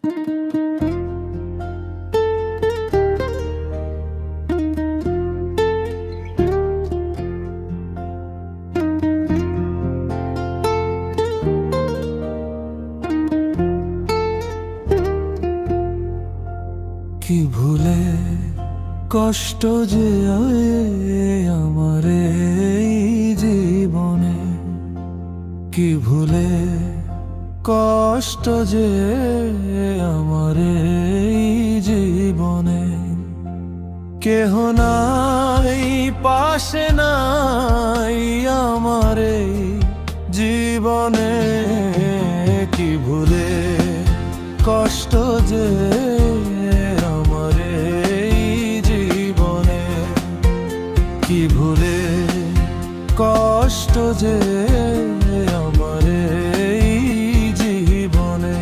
কি ভুলে কষ্ট যে আমার এই জীবনে, কি ভুলে কষ্ট যে আমার এই জীবনে। কেহ নাই পাশে নাই আমার এই জীবনে, কি ভুলে কষ্ট যে আমার এই জীবনে, কি ভুলে কষ্ট যে আমার এই জীবনে।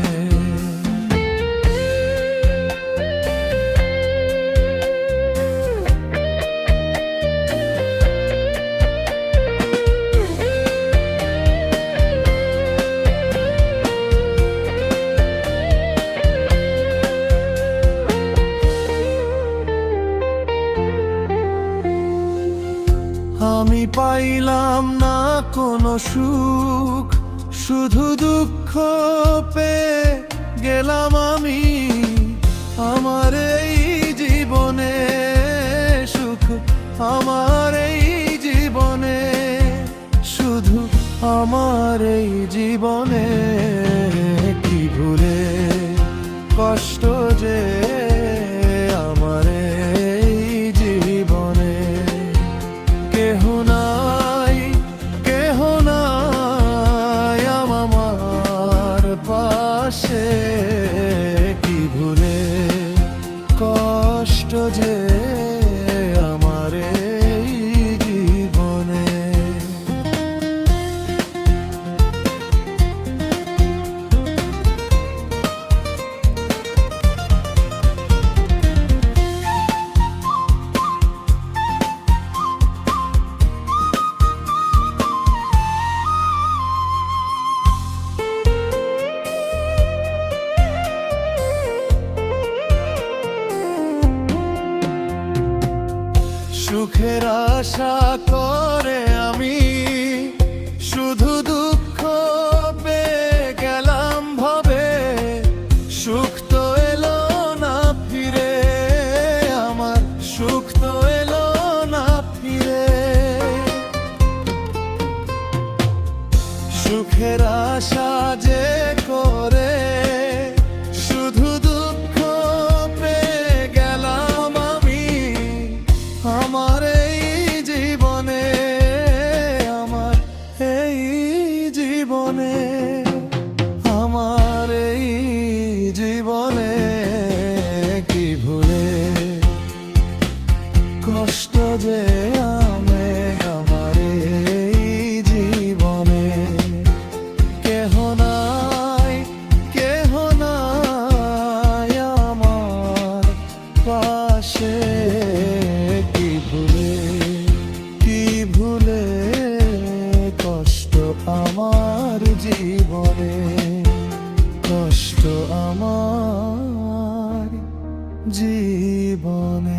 আমি পাইলাম না কোনো সুখ, শুধু দুঃখ পেয়ে গেলাম আমি আমার এই জীবনে। সুখ আমার এই জীবনে, শুধু আমার এই জীবনে, কি ভুলে কষ্ট যে আমার এই জীবনে। কেহ নাই, কেহ নাই আমার পাশে, কি ভুলে কষ্ট যে আমার এই জীবনে। সুখের আশা করে আমি শুধু দুঃখ পেয়ে গেলাম ভবে। সুখ তো এলো না ফিরে আমার, সুখ তো এলো না ফিরে। সুখের আশা যে করে শুধু দুঃখ পেয়ে গেলাম আমি আমার এই জীবনে, আমার এই জীবনে, আমার এই জীবনে, কি ভুলে কষ্ট যে আমি আমার এই জীবনে। কেহ নাই, কেহ নাই আমার পাশে, কি ভুলে, কি ভুলে কষ্ট আমার জীবনে, কষ্ট আমার জীবনে।